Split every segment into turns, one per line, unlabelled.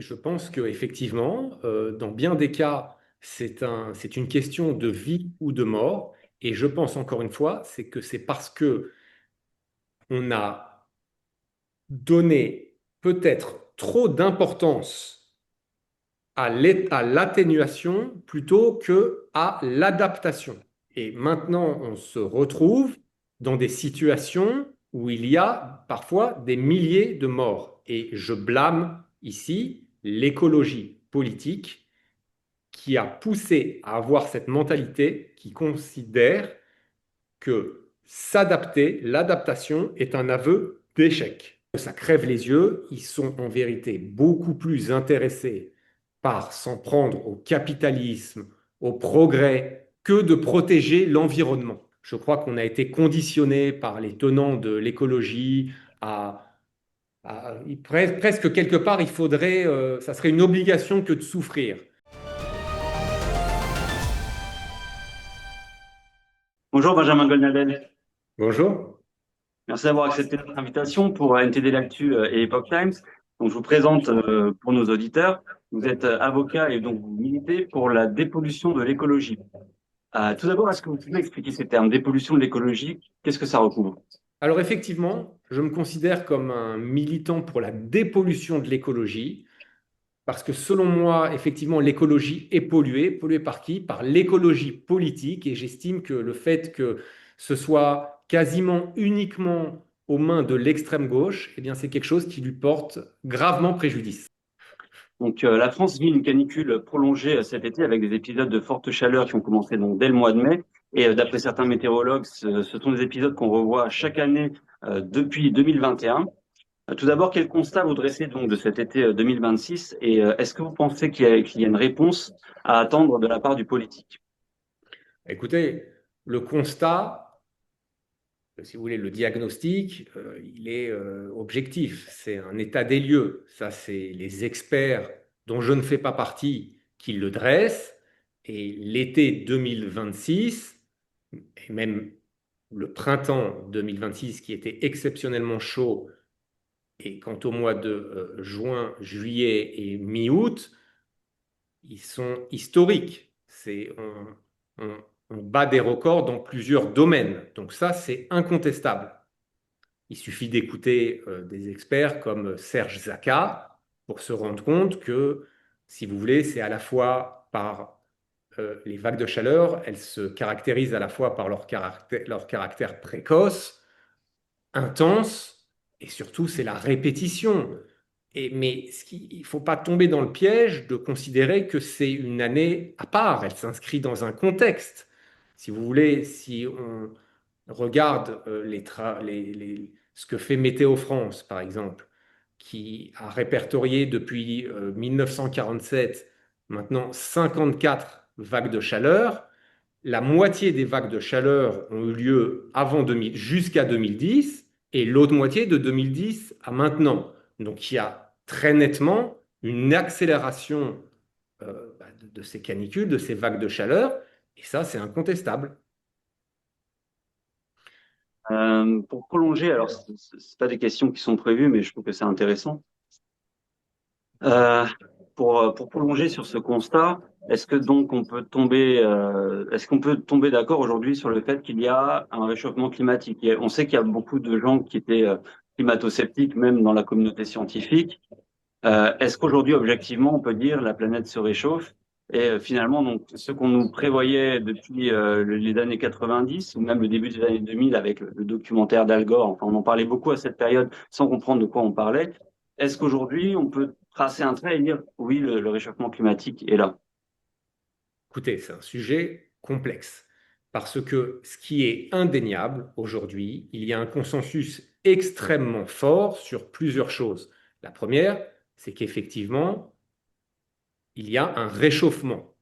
Je pense qu'effectivement, dans bien des cas, c'est une question de vie ou de mort. Et je pense encore une fois, c'est parce que on a donné peut-être trop d'importance à l'atténuation plutôt que à l'adaptation. Et maintenant, on se retrouve dans des situations où il y a parfois des milliers de morts. Et je blâme ici l'écologie politique qui a poussé à avoir cette mentalité qui considère que s'adapter, l'adaptation est un aveu d'échec. Ça crève les yeux, ils sont en vérité beaucoup plus intéressés par s'en prendre au capitalisme, au progrès, que de protéger l'environnement. Je crois qu'on a été conditionné par les tenants de l'écologie presque quelque part, ça serait une obligation que de souffrir.
Bonjour Benjamin Goldnadel.
Bonjour.
Merci d'avoir accepté notre invitation pour NTD L'Actu et Epoch Times. Donc, je vous présente pour nos auditeurs. Vous êtes avocat et donc vous militez pour la dépollution de l'écologie. Tout d'abord, est-ce que vous pouvez expliquer ces termes, dépollution de l'écologie? Qu'est-ce que ça recouvre?
Alors effectivement, je me considère comme un militant pour la dépollution de l'écologie, parce que selon moi, effectivement, l'écologie est polluée. Polluée par qui? Par l'écologie politique, et j'estime que le fait que ce soit quasiment uniquement aux mains de l'extrême gauche, eh bien, c'est quelque chose qui lui porte gravement préjudice.
Donc, la France vit une canicule prolongée cet été avec des épisodes de forte chaleur qui ont commencé donc dès le mois de mai. Et d'après certains météorologues, ce sont des épisodes qu'on revoit chaque année depuis 2021. Tout d'abord, quel constat vous dressez donc de cet été 2026 et est-ce que vous pensez qu'il y a une réponse à attendre de la part du politique?
Écoutez, le constat, si vous voulez, le diagnostic, il est objectif. C'est un état des lieux. Ça, c'est les experts dont je ne fais pas partie qui le dressent. Et l'été 2026, et même le printemps 2026, qui était exceptionnellement chaud, et quant au mois de juin, juillet et mi-août, ils sont historiques. On bat des records dans plusieurs domaines. Donc ça, c'est incontestable. Il suffit d'écouter des experts comme Serge Zaka pour se rendre compte que, si vous voulez, c'est à la fois par les vagues de chaleur, elles se caractérisent à la fois par leur caractère précoce, intense, et surtout, c'est la répétition. Mais il ne faut pas tomber dans le piège de considérer que c'est une année à part, elle s'inscrit dans un contexte. Si vous voulez, si on regarde ce que fait Météo France, par exemple, qui a répertorié depuis 1947 maintenant 54 vagues de chaleur, la moitié des vagues de chaleur ont eu lieu avant 2000, jusqu'à 2010 et l'autre moitié de 2010 à maintenant. Donc il y a très nettement une accélération de ces canicules, de ces vagues de chaleur, et ça c'est incontestable.
Pour prolonger, alors c'est pas des questions qui sont prévues, mais je trouve que c'est intéressant. Euh, pour prolonger sur ce constat, est-ce que donc est-ce qu'on peut tomber d'accord aujourd'hui sur le fait qu'il y a un réchauffement climatique? On sait qu'il y a beaucoup de gens qui étaient climato-sceptiques, même dans la communauté scientifique. Est-ce qu'aujourd'hui, objectivement, on peut dire la planète se réchauffe? Et finalement, donc, ce qu'on nous prévoyait depuis les années 90 ou même le début des années 2000 avec le documentaire d'Al Gore, enfin, on en parlait beaucoup à cette période sans comprendre de quoi on parlait. Est-ce qu'aujourd'hui, on peut tracer un trait et dire oui, le réchauffement climatique est là?
Écoutez, c'est un sujet complexe parce que ce qui est indéniable aujourd'hui, il y a un consensus extrêmement fort sur plusieurs choses. La première, c'est qu'effectivement, il y a un réchauffement.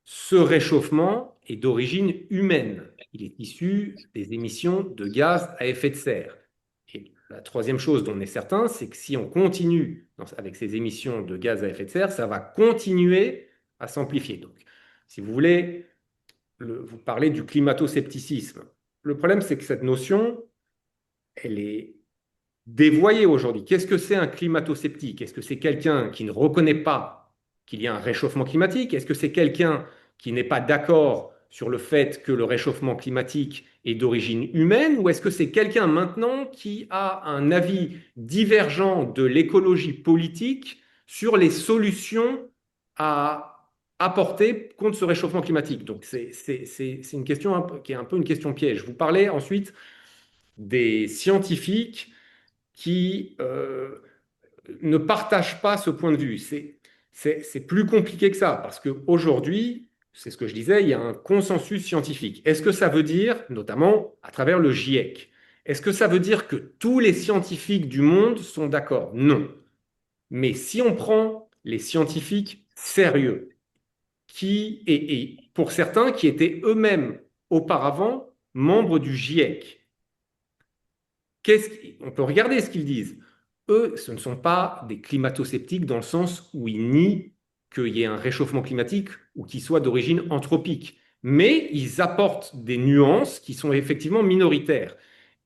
Ce réchauffement est d'origine humaine. Il est issu des émissions de gaz à effet de serre. Et la troisième chose dont on est certain, c'est que si on continue avec ces émissions de gaz à effet de serre, ça va continuer à s'amplifier. Donc, si vous voulez, vous parlez du climato-scepticisme. Le problème, c'est que cette notion, elle est dévoyé aujourd'hui. Qu'est-ce que c'est un climato-sceptique? Est-ce que c'est quelqu'un qui ne reconnaît pas qu'il y a un réchauffement climatique? Est-ce que c'est quelqu'un qui n'est pas d'accord sur le fait que le réchauffement climatique est d'origine humaine? Ou est-ce que c'est quelqu'un maintenant qui a un avis divergent de l'écologie politique sur les solutions à apporter contre ce réchauffement climatique? Donc c'est une question qui est un peu une question piège. Vous parlez ensuite des scientifiques qui ne partagent pas ce point de vue. C'est plus compliqué que ça, parce qu'aujourd'hui, c'est ce que je disais, il y a un consensus scientifique. Est-ce que ça veut dire, notamment à travers le GIEC, est-ce que ça veut dire que tous les scientifiques du monde sont d'accord? Non. Mais si on prend les scientifiques sérieux, et pour certains qui étaient eux-mêmes auparavant membres du GIEC, on peut regarder ce qu'ils disent. Eux, ce ne sont pas des climato-sceptiques dans le sens où ils nient qu'il y ait un réchauffement climatique ou qu'il soit d'origine anthropique. Mais ils apportent des nuances qui sont effectivement minoritaires.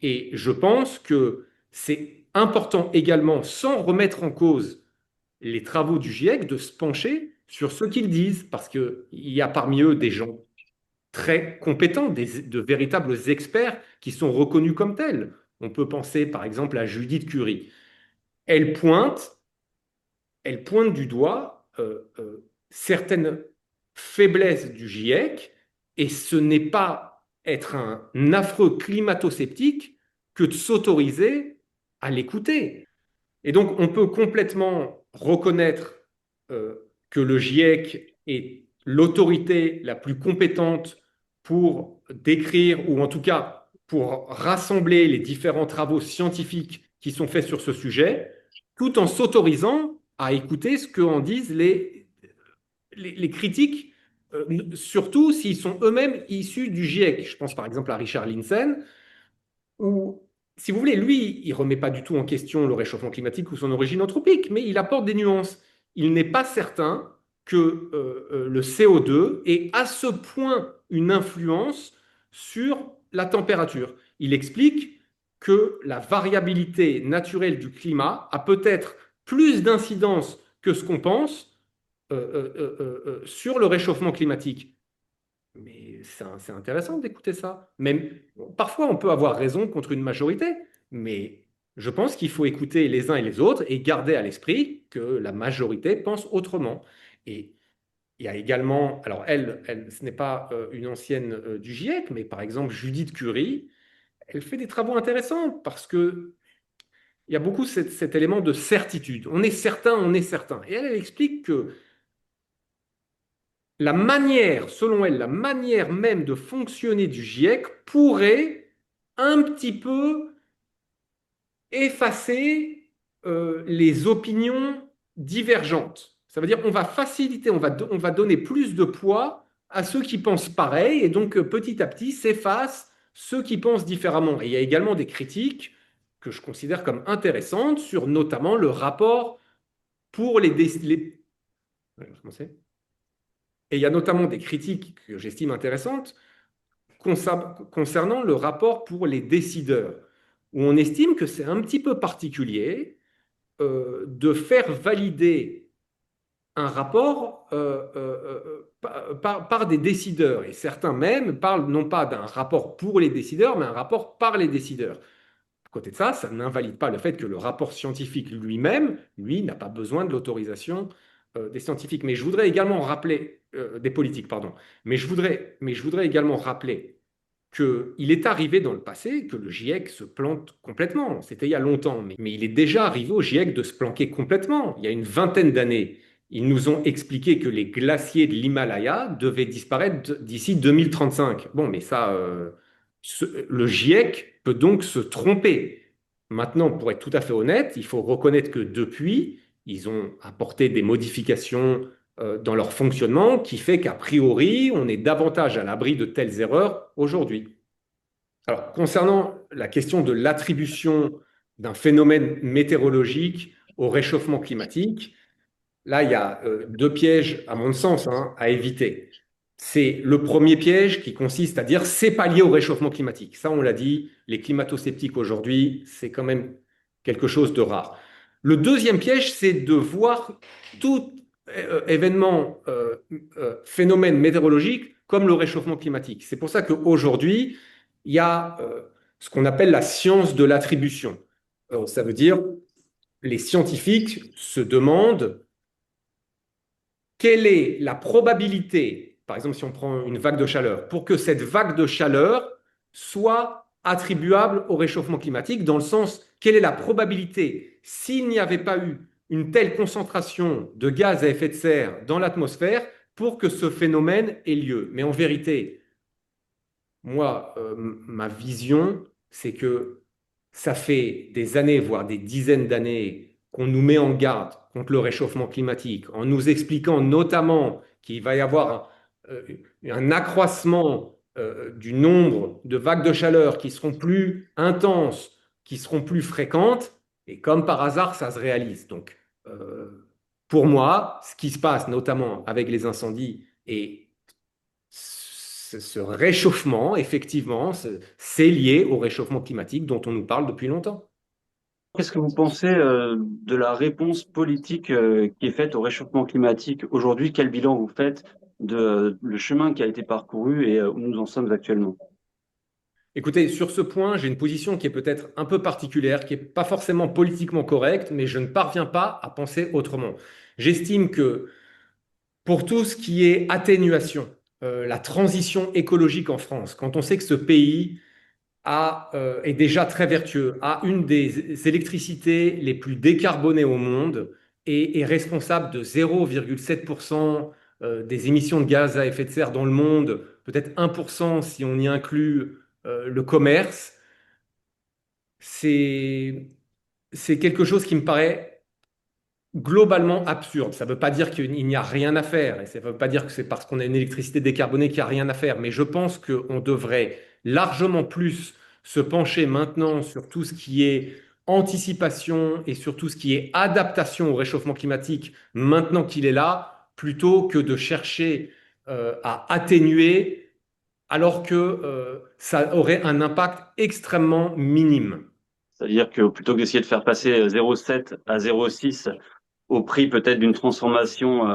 Et je pense que c'est important également, sans remettre en cause les travaux du GIEC, de se pencher sur ce qu'ils disent, parce qu'il y a parmi eux des gens très compétents, de véritables experts qui sont reconnus comme tels. On peut penser par exemple à Judith Curie. Elle pointe, elle pointe du doigt certaines faiblesses du GIEC, et ce n'est pas être un affreux climato-sceptique que de s'autoriser à l'écouter. Et donc, on peut complètement reconnaître que le GIEC est l'autorité la plus compétente pour décrire, ou en tout cas pour rassembler les différents travaux scientifiques qui sont faits sur ce sujet, tout en s'autorisant à écouter ce qu'en disent les critiques, surtout s'ils sont eux-mêmes issus du GIEC. Je pense par exemple à Richard Lindzen, où, si vous voulez, lui, il ne remet pas du tout en question le réchauffement climatique ou son origine anthropique, mais il apporte des nuances. Il n'est pas certain que le CO2 ait à ce point une influence sur la température. Il explique que la variabilité naturelle du climat a peut-être plus d'incidence que ce qu'on pense sur le réchauffement climatique. Mais c'est intéressant d'écouter ça. Même, parfois, on peut avoir raison contre une majorité, mais je pense qu'il faut écouter les uns et les autres et garder à l'esprit que la majorité pense autrement. Et il y a également, alors ce n'est pas une ancienne du GIEC, mais par exemple Judith Curie, elle fait des travaux intéressants parce que il y a beaucoup cet élément de certitude. On est certain, on est certain. Et elle explique que la manière, selon elle, la manière même de fonctionner du GIEC pourrait un petit peu effacer les opinions divergentes. Ça veut dire qu'on va faciliter, on va donner plus de poids à ceux qui pensent pareil, et donc petit à petit s'effacent ceux qui pensent différemment. Et il y a également des critiques que je considère comme intéressantes sur notamment le rapport pour Et il y a notamment des critiques que j'estime intéressantes concernant le rapport pour les décideurs, où on estime que c'est un petit peu particulier de faire valider un rapport par des décideurs. Et certains même parlent non pas d'un rapport pour les décideurs, mais un rapport par les décideurs. À côté de ça, ça n'invalide pas le fait que le rapport scientifique lui-même, lui, n'a pas besoin de l'autorisation des scientifiques. Mais je voudrais également rappeler, des politiques, pardon, mais je voudrais également rappeler qu'il est arrivé dans le passé que le GIEC se plante complètement. C'était il y a longtemps, mais il est déjà arrivé au GIEC de se planquer complètement. Il y a une vingtaine d'années, ils nous ont expliqué que les glaciers de l'Himalaya devaient disparaître d'ici 2035. Bon, mais ça, le GIEC peut donc se tromper. Maintenant, pour être tout à fait honnête, il faut reconnaître que depuis, ils ont apporté des modifications dans leur fonctionnement qui fait qu'a priori, on est davantage à l'abri de telles erreurs aujourd'hui. Alors, concernant la question de l'attribution d'un phénomène météorologique au réchauffement climatique, là, il y a deux pièges, à mon sens, hein, à éviter. C'est le premier piège qui consiste à dire c'est pas lié au réchauffement climatique. Ça, on l'a dit, les climato-sceptiques aujourd'hui, c'est quand même quelque chose de rare. Le deuxième piège, c'est de voir tout événement, phénomène météorologique comme le réchauffement climatique. C'est pour ça qu'aujourd'hui, il y a ce qu'on appelle la science de l'attribution. Ça veut dire, les scientifiques se demandent quelle est la probabilité, par exemple si on prend une vague de chaleur, pour que cette vague de chaleur soit attribuable au réchauffement climatique, dans le sens, quelle est la probabilité, s'il n'y avait pas eu une telle concentration de gaz à effet de serre dans l'atmosphère, pour que ce phénomène ait lieu. Mais en vérité, moi, ma vision, c'est que ça fait des années, voire des dizaines d'années, qu'on nous met en garde contre le réchauffement climatique, en nous expliquant notamment qu'il va y avoir un accroissement du nombre de vagues de chaleur qui seront plus intenses, qui seront plus fréquentes, et comme par hasard, ça se réalise. Donc, pour moi, ce qui se passe notamment avec les incendies et ce réchauffement, effectivement, c'est lié au réchauffement climatique dont on nous parle depuis longtemps.
Qu'est-ce que vous pensez de la réponse politique qui est faite au réchauffement climatique aujourd'hui? Quel bilan vous faites de le chemin qui a été parcouru et où nous en sommes actuellement?
Écoutez, sur ce point, j'ai une position qui est peut-être un peu particulière, qui n'est pas forcément politiquement correcte, mais je ne parviens pas à penser autrement. J'estime que pour tout ce qui est atténuation, la transition écologique en France, quand on sait que ce pays est déjà très vertueux, a une des électricités les plus décarbonées au monde et est responsable de 0,7% des émissions de gaz à effet de serre dans le monde, peut-être 1% si on y inclut le commerce. C'est, c'est quelque chose qui me paraît globalement absurde. Ça ne veut pas dire qu'il n'y a rien à faire, et ça ne veut pas dire que c'est parce qu'on a une électricité décarbonée qu'il n'y a rien à faire, mais je pense qu'on devrait largement plus se pencher maintenant sur tout ce qui est anticipation et sur tout ce qui est adaptation au réchauffement climatique maintenant qu'il est là, plutôt que de chercher à atténuer alors que ça aurait un impact extrêmement minime.
C'est-à-dire que plutôt que d'essayer de faire passer 0,7 à 0,6 au prix peut-être d'une transformation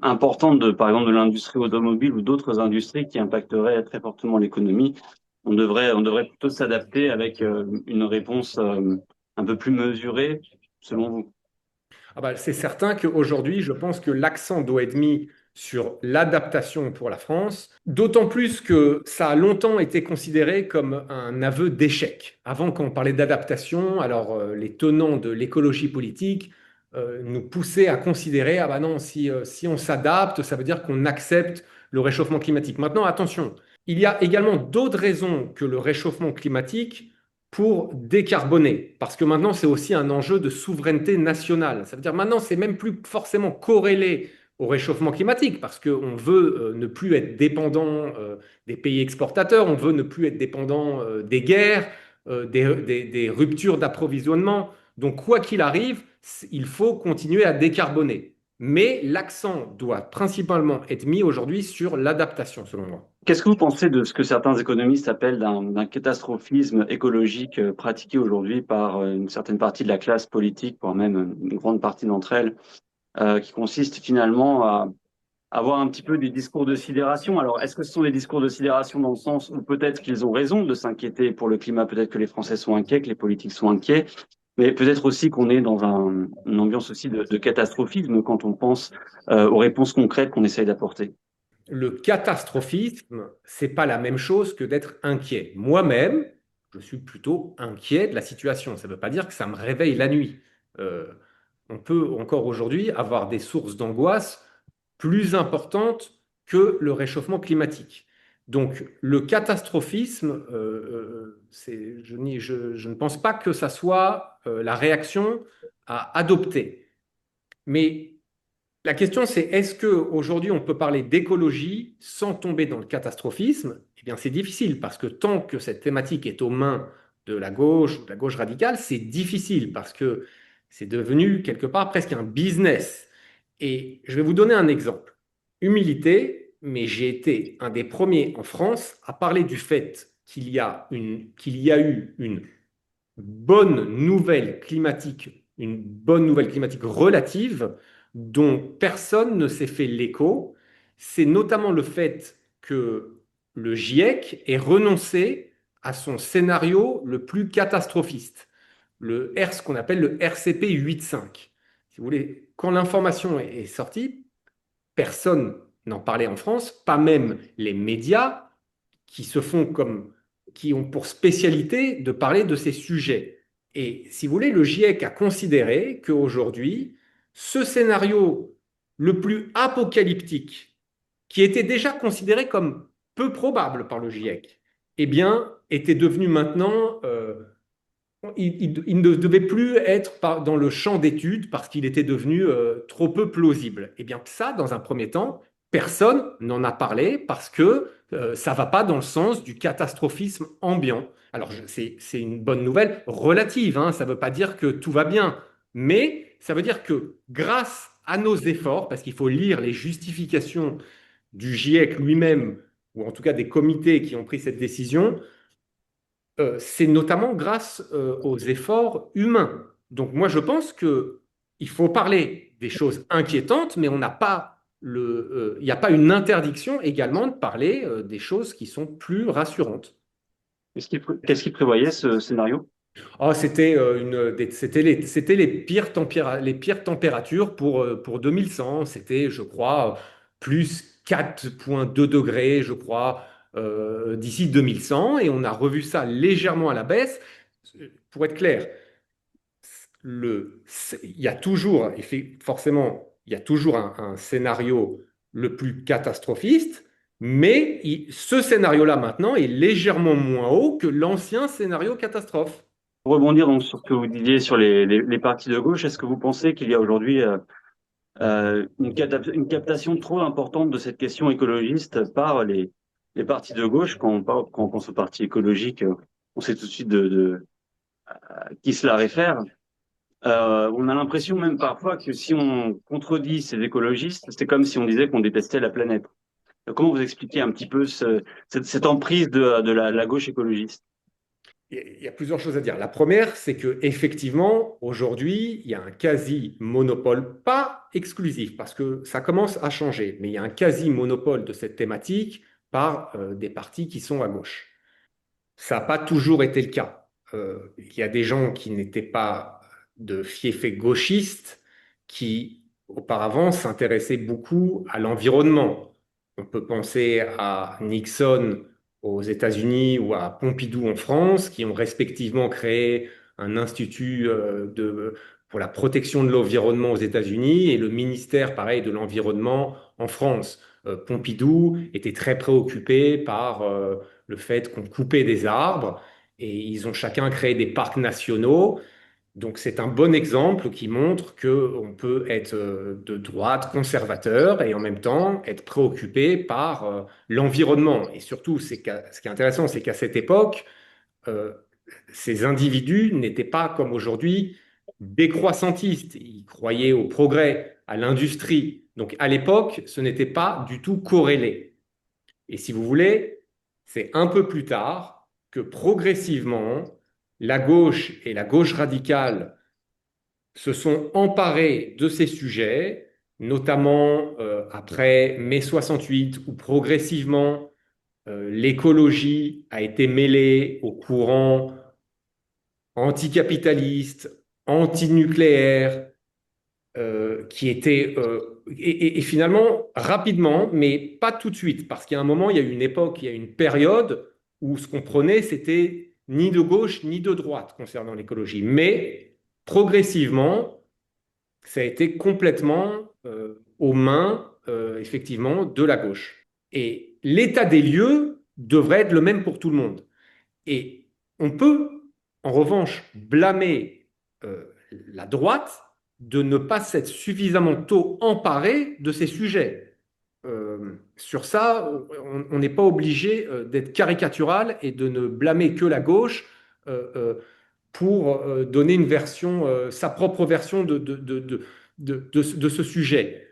importante de, par exemple, de l'industrie automobile ou d'autres industries qui impacteraient très fortement l'économie, on devrait plutôt s'adapter avec une réponse un peu plus mesurée, selon vous.
Ah bah, c'est certain qu'aujourd'hui, je pense que l'accent doit être mis sur l'adaptation pour la France, d'autant plus que ça a longtemps été considéré comme un aveu d'échec. Avant, quand on parlait d'adaptation, alors les tenants de l'écologie politique nous poussaient à considérer, ah bah non, si on s'adapte, ça veut dire qu'on accepte le réchauffement climatique. Maintenant, attention, il y a également d'autres raisons que le réchauffement climatique pour décarboner. Parce que maintenant, c'est aussi un enjeu de souveraineté nationale. Ça veut dire maintenant, c'est même plus forcément corrélé au réchauffement climatique, parce qu'on veut ne plus être dépendant des pays exportateurs, on veut ne plus être dépendant des guerres, des ruptures d'approvisionnement. Donc, quoi qu'il arrive, il faut continuer à décarboner. Mais l'accent doit principalement être mis aujourd'hui sur l'adaptation, selon moi.
Qu'est-ce que vous pensez de ce que certains économistes appellent d'un catastrophisme écologique pratiqué aujourd'hui par une certaine partie de la classe politique, voire même une grande partie d'entre elles, qui consiste finalement à avoir un petit peu des discours de sidération. Alors, est-ce que ce sont des discours de sidération dans le sens où peut-être qu'ils ont raison de s'inquiéter pour le climat, peut-être que les Français sont inquiets, que les politiques sont inquiets, mais peut-être aussi qu'on est dans une ambiance aussi de catastrophisme quand on pense aux réponses concrètes qu'on essaye d'apporter.
Le catastrophisme, c'est pas la même chose que d'être inquiet. Moi-même, je suis plutôt inquiet de la situation. Ça ne veut pas dire que ça me réveille la nuit. Euh, on peut encore aujourd'hui avoir des sources d'angoisse plus importantes que le réchauffement climatique. Donc, le catastrophisme, je ne pense pas que ça soit la réaction à adopter. Mais la question, c'est est-ce qu'aujourd'hui, on peut parler d'écologie sans tomber dans le catastrophisme? Eh bien, c'est difficile parce que tant que cette thématique est aux mains de la gauche radicale, c'est difficile parce que c'est devenu quelque part presque un business. Et je vais vous donner un exemple. Humilité, mais j'ai été un des premiers en France à parler du fait qu'il y a eu une bonne nouvelle climatique, une bonne nouvelle climatique relative dont personne ne s'est fait l'écho. C'est notamment le fait que le GIEC ait renoncé à son scénario le plus catastrophiste, ce qu'on appelle le RCP 8.5. Si vous voulez, quand l'information est sortie, personne n'en parlait en France, pas même les médias qui se font comme, qui ont pour spécialité de parler de ces sujets. Et si vous voulez, le GIEC a considéré qu'aujourd'hui, ce scénario le plus apocalyptique, qui était déjà considéré comme peu probable par le GIEC, eh bien, était devenu maintenant il ne devait plus être dans le champ d'étude parce qu'il était devenu trop peu plausible. Et bien ça, dans un premier temps, personne n'en a parlé parce que ça ne va pas dans le sens du catastrophisme ambiant. Alors c'est une bonne nouvelle relative, hein, ça ne veut pas dire que tout va bien, mais ça veut dire que grâce à nos efforts, parce qu'il faut lire les justifications du GIEC lui-même, ou en tout cas des comités qui ont pris cette décision, c'est notamment grâce aux efforts humains. Donc moi, je pense qu'il faut parler des choses inquiétantes, mais on n'a pas il n'y a pas une interdiction également de parler des choses qui sont plus rassurantes.
Qu'est-ce qui prévoyait ce scénario?
Oh, c'était les pires températures pour 2100. C'était, je crois, plus 4,2 degrés, je crois, d'ici 2100. Et on a revu ça légèrement à la baisse. Pour être clair, il y a toujours, forcément, il y a toujours un scénario le plus catastrophiste, mais ce scénario-là maintenant est légèrement moins haut que l'ancien scénario catastrophe.
Pour rebondir donc sur ce que vous disiez sur les partis de gauche, est-ce que vous pensez qu'il y a aujourd'hui une captation trop importante de cette question écologiste par les partis de gauche? Quand on pense aux partis écologiques, on sait tout de suite à qui cela réfère. On a l'impression même parfois que si on contredit ces écologistes, c'est comme si on disait qu'on détestait la planète. Comment vous expliquez un petit peu cette emprise de la gauche écologiste?
Il y a plusieurs choses à dire. La première, c'est que effectivement, aujourd'hui, il y a un quasi-monopole, pas exclusif, parce que ça commence à changer, mais il y a un quasi-monopole de cette thématique par des partis qui sont à gauche. Ça n'a pas toujours été le cas. Il y a des gens qui n'étaient pas de fiefs gauchistes qui, auparavant, s'intéressaient beaucoup à l'environnement. On peut penser à Nixon aux États-Unis ou à Pompidou en France, qui ont respectivement créé un institut pour la protection de l'environnement aux États-Unis et le ministère, pareil, de l'environnement en France. Pompidou était très préoccupé par le fait qu'on coupait des arbres et ils ont chacun créé des parcs nationaux. Donc c'est un bon exemple qui montre qu'on peut être de droite, conservateur et en même temps être préoccupé par l'environnement. Et surtout, ce qui est intéressant, c'est qu'à cette époque, euh, ces individus n'étaient pas comme aujourd'hui décroissantistes. Ils croyaient au progrès, à l'industrie. Donc à l'époque, ce n'était pas du tout corrélé. Et si vous voulez, c'est un peu plus tard que progressivement, la gauche et la gauche radicale se sont emparés de ces sujets, notamment après mai 68, où progressivement l'écologie a été mêlée au courant anticapitaliste, antinucléaire, qui était et finalement rapidement, mais pas tout de suite, parce qu'il y a un moment, il y a eu une époque, il y a eu une période où ce qu'on prenait, c'était ni de gauche ni de droite concernant l'écologie, mais progressivement, ça a été complètement aux mains, effectivement, de la gauche. Et l'état des lieux devrait être le même pour tout le monde. Et on peut, en revanche, blâmer la droite de ne pas s'être suffisamment tôt emparée de ces sujets. Sur ça, on n'est pas obligé d'être caricatural et de ne blâmer que la gauche pour donner une version, sa propre version de ce sujet.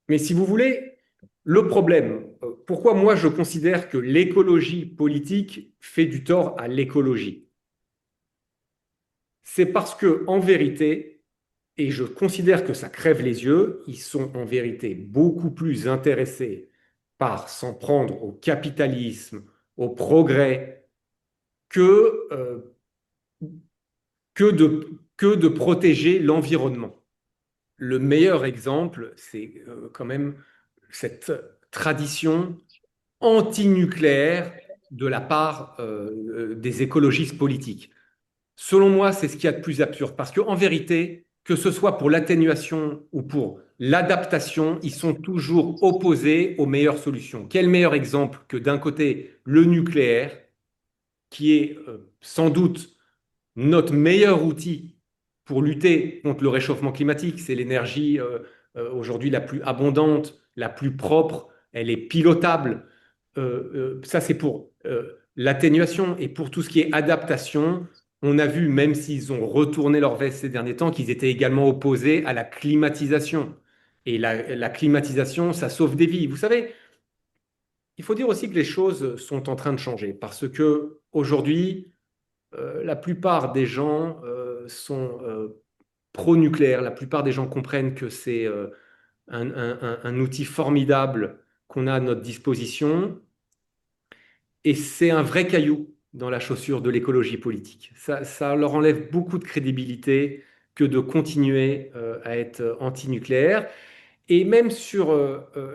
Mais si vous voulez, le problème, pourquoi moi je considère que l'écologie politique fait du tort à l'écologie? C'est parce que, en vérité, et je considère que ça crève les yeux, ils sont en vérité beaucoup plus intéressés par s'en prendre au capitalisme, au progrès, que, que de protéger l'environnement. Le meilleur exemple, c'est quand même cette tradition anti-nucléaire de la part des écologistes politiques. Selon moi, c'est ce qu'il y a de plus absurde, parce qu'en vérité, que ce soit pour l'atténuation ou pour l'adaptation, ils sont toujours opposés aux meilleures solutions. Quel meilleur exemple que d'un côté le nucléaire, qui est sans doute notre meilleur outil pour lutter contre le réchauffement climatique, c'est l'énergie aujourd'hui la plus abondante, la plus propre, elle est pilotable. Ça, c'est pour l'atténuation. Et pour tout ce qui est adaptation, on a vu, même s'ils ont retourné leur veste ces derniers temps, qu'ils étaient également opposés à la climatisation. Et la climatisation, ça sauve des vies. Vous savez, il faut dire aussi que les choses sont en train de changer parce que aujourd'hui, la plupart des gens sont pro-nucléaire. La plupart des gens comprennent que c'est un outil formidable qu'on a à notre disposition et c'est un vrai caillou dans la chaussure de l'écologie politique. Ça leur enlève beaucoup de crédibilité que de continuer à être anti-nucléaire. Et même sur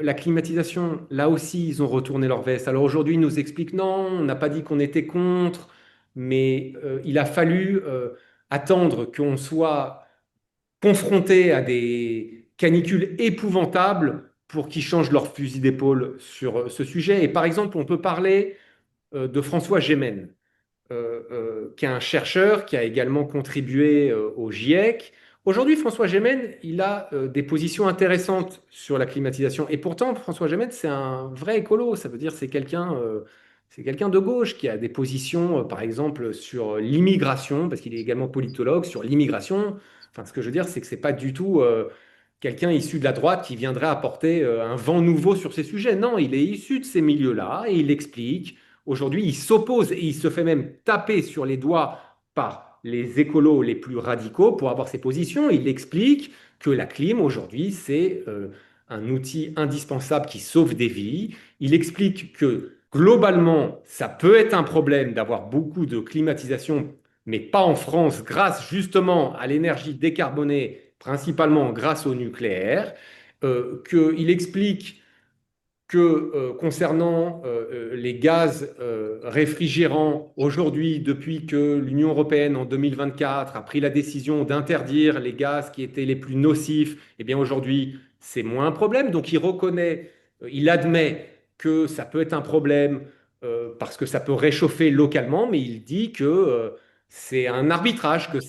la climatisation, là aussi, ils ont retourné leur veste. Alors aujourd'hui, ils nous expliquent non, on n'a pas dit qu'on était contre, mais il a fallu attendre qu'on soit confronté à des canicules épouvantables pour qu'ils changent leur fusil d'épaule sur ce sujet. Et par exemple, on peut parler de François Gémen qui est un chercheur qui a également contribué au GIEC. Aujourd'hui, François Gémen, il a des positions intéressantes sur la climatisation. Et pourtant, François Gémen, c'est un vrai écolo. Ça veut dire c'est quelqu'un de gauche qui a des positions, par exemple, sur l'immigration, parce qu'il est également politologue, sur l'immigration. Enfin, ce que je veux dire, c'est que c'est pas du tout quelqu'un issu de la droite qui viendrait apporter un vent nouveau sur ces sujets. Non, il est issu de ces milieux-là et il explique. Aujourd'hui, il s'oppose et il se fait même taper sur les doigts par les écolos les plus radicaux pour avoir ses positions. Il explique que la clim, aujourd'hui, c'est un outil indispensable qui sauve des vies. Il explique que globalement, ça peut être un problème d'avoir beaucoup de climatisation, mais pas en France, grâce justement à l'énergie décarbonée, principalement grâce au nucléaire. Qu'il explique que concernant les gaz réfrigérants, aujourd'hui, depuis que l'Union européenne en 2024 a pris la décision d'interdire les gaz qui étaient les plus nocifs, eh bien aujourd'hui, c'est moins un problème. Donc il reconnaît, il admet que ça peut être un problème parce que ça peut réchauffer localement, mais il dit que c'est un arbitrage, que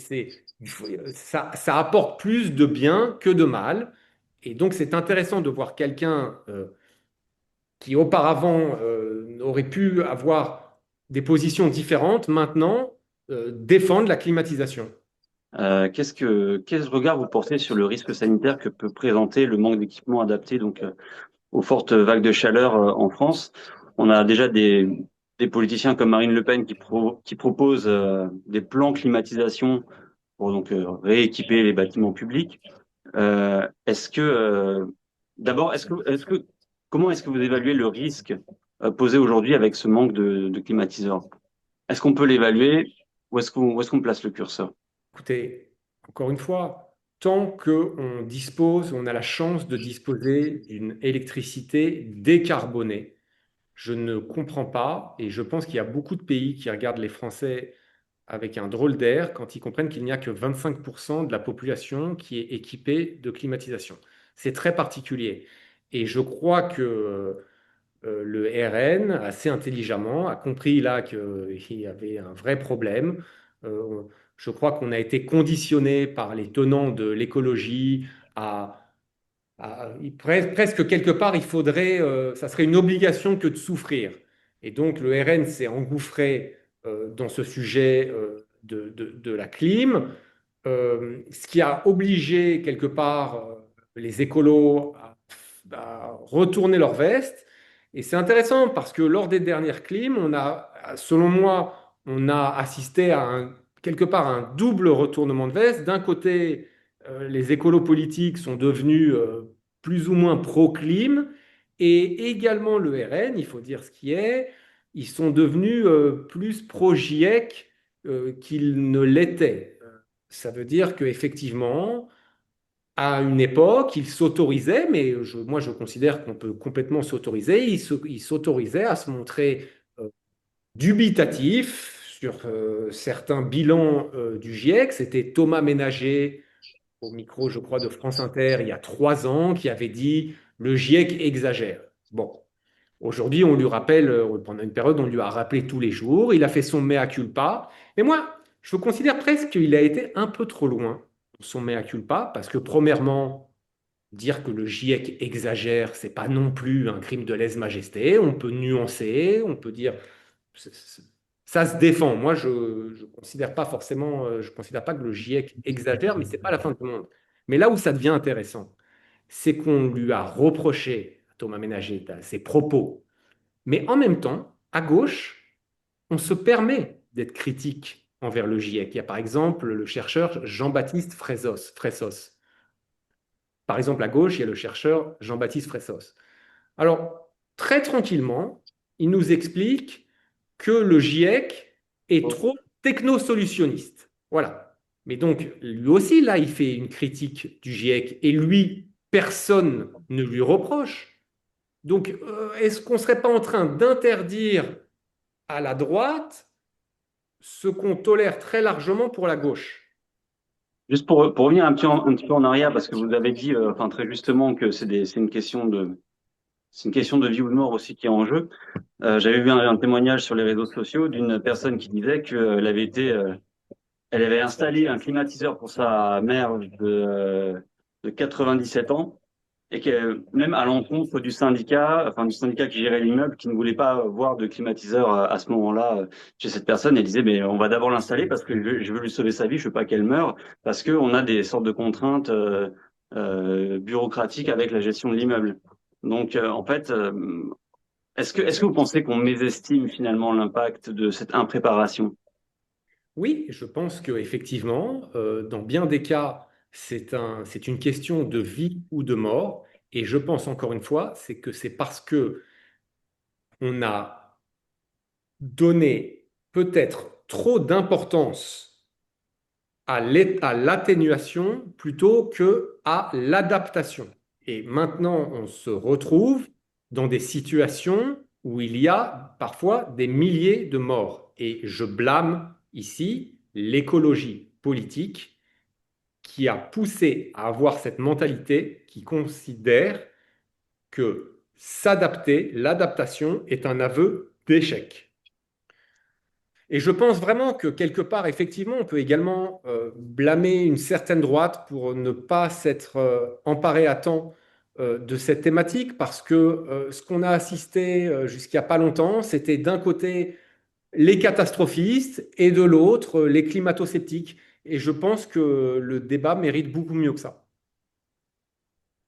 ça apporte plus de bien que de mal. Et donc c'est intéressant de voir quelqu'un qui auparavant auraient pu avoir des positions différentes, maintenant défendent la climatisation.
Quel regard vous portez sur le risque sanitaire que peut présenter le manque d'équipements adaptés aux fortes vagues de chaleur en France? On a déjà des politiciens comme Marine Le Pen qui proposent des plans climatisation pour rééquiper les bâtiments publics. Est-ce que d'abord, comment est-ce que vous évaluez le risque posé aujourd'hui avec ce manque de climatiseurs? Est-ce qu'on peut l'évaluer ou est-ce qu'on place le curseur?
Écoutez, encore une fois, tant qu'on dispose, on a la chance de disposer d'une électricité décarbonée, je ne comprends pas, et je pense qu'il y a beaucoup de pays qui regardent les Français avec un drôle d'air quand ils comprennent qu'il n'y a que 25% de la population qui est équipée de climatisation. C'est très particulier. Et je crois que le RN, assez intelligemment, a compris là qu'il y avait un vrai problème. Euh, je crois qu'on a été conditionné par les tenants de l'écologie presque quelque part, il faudrait, ça serait une obligation que de souffrir. Et donc le RN s'est engouffré dans ce sujet de la clim, ce qui a obligé quelque part les écolos à retourner leur veste. Et c'est intéressant parce que lors des dernières clims, selon moi, on a assisté à un quelque part un double retournement de veste. D'un côté, les écolos politiques sont devenus plus ou moins pro-clim, et également le RN, il faut dire ce qui est, ils sont devenus plus pro-GIEC qu'ils ne l'étaient. Ça veut dire qu'effectivement, à une époque, ils s'autorisaient, mais moi je considère qu'on peut complètement s'autoriser, ils s'autorisaient à se montrer dubitatif sur certains bilans du GIEC. C'était Thomas Ménager, au micro, je crois, de France Inter, il y a 3 ans, qui avait dit le GIEC exagère. Bon, aujourd'hui, on lui rappelle, pendant une période, on lui a rappelé tous les jours, il a fait son mea culpa. Mais moi, je considère presque qu'il a été un peu trop loin, son mea culpa, parce que premièrement, dire que le GIEC exagère, c'est pas non plus un crime de lèse-majesté. On peut nuancer, on peut dire ça se défend. Moi, je considère pas forcément, je considère pas que le GIEC exagère, mais c'est pas la fin du monde. Mais là où ça devient intéressant, c'est qu'on lui a reproché à Thomas Ménager ses propos, mais en même temps, à gauche, on se permet d'être critique envers le GIEC. Il y a par exemple le chercheur Jean-Baptiste Fressos. Par exemple, à gauche, il y a le chercheur Jean-Baptiste Fressos. Alors, très tranquillement, il nous explique que le GIEC est trop technosolutionniste. Voilà. Mais donc, lui aussi, là, il fait une critique du GIEC et lui, personne ne lui reproche. Donc, est-ce qu'on ne serait pas en train d'interdire à la droite ce qu'on tolère très largement pour la gauche?
Juste pour revenir un petit peu en arrière, parce que vous avez dit, enfin très justement, que c'est une question de vie ou de mort aussi qui est en jeu. J'avais vu un témoignage sur les réseaux sociaux d'une personne qui disait qu'elle avait elle avait installé un climatiseur pour sa mère de 97 ans et que même à l'encontre du syndicat, enfin du syndicat qui gérait l'immeuble, qui ne voulait pas voir de climatiseur à ce moment-là chez cette personne, elle disait, mais on va d'abord l'installer parce que je veux lui sauver sa vie, je veux pas qu'elle meure, parce qu'on a des sortes de contraintes bureaucratiques avec la gestion de l'immeuble. Donc en fait, est-ce que vous pensez qu'on mésestime finalement l'impact de cette impréparation?
Oui, je pense qu'effectivement, dans bien des cas, c'est une question de vie ou de mort. Et je pense encore une fois, c'est que c'est parce que on a donné peut-être trop d'importance à l'atténuation plutôt que à l'adaptation. Et maintenant, on se retrouve dans des situations où il y a parfois des milliers de morts. Et je blâme ici l'écologie politique qui a poussé à avoir cette mentalité qui considère que s'adapter, l'adaptation est un aveu d'échec. Et je pense vraiment que quelque part, effectivement, on peut également blâmer une certaine droite pour ne pas s'être emparé à temps de cette thématique, parce que ce qu'on a assisté jusqu'à pas longtemps, c'était d'un côté les catastrophistes et de l'autre les climato-sceptiques. Et je pense que le débat mérite beaucoup mieux que ça.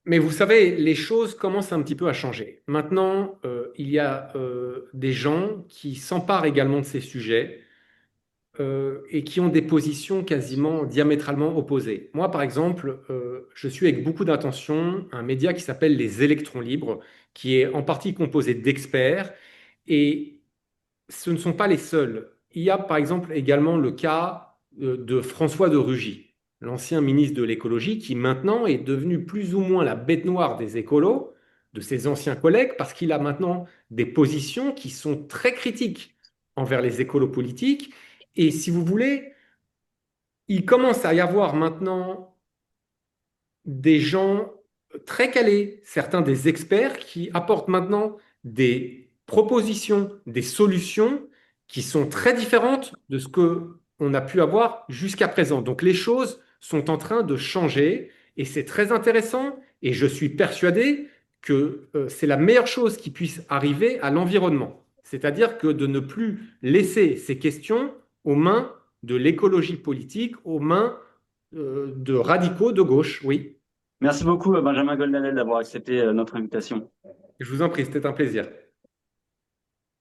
Mais vous savez, les choses commencent un petit peu à changer. Maintenant, il y a des gens qui s'emparent également de ces sujets et qui ont des positions quasiment diamétralement opposées. Moi, par exemple, je suis avec beaucoup d'attention un média qui s'appelle Les Électrons Libres, qui est en partie composé d'experts, et ce ne sont pas les seuls. Il y a par exemple également le cas de François de Rugy, l'ancien ministre de l'écologie, qui maintenant est devenu plus ou moins la bête noire des écolos, de ses anciens collègues, parce qu'il a maintenant des positions qui sont très critiques envers les écolos politiques. Et si vous voulez, il commence à y avoir maintenant des gens très calés, certains des experts qui apportent maintenant des propositions, des solutions qui sont très différentes de ce que on a pu avoir jusqu'à présent. Donc les choses sont en train de changer et c'est très intéressant et je suis persuadé que c'est la meilleure chose qui puisse arriver à l'environnement. C'est-à-dire que de ne plus laisser ces questions aux mains de l'écologie politique, aux mains de radicaux de gauche, oui.
Merci beaucoup, Benjamin Goldanel, d'avoir accepté notre invitation.
Je vous en prie, c'était un plaisir.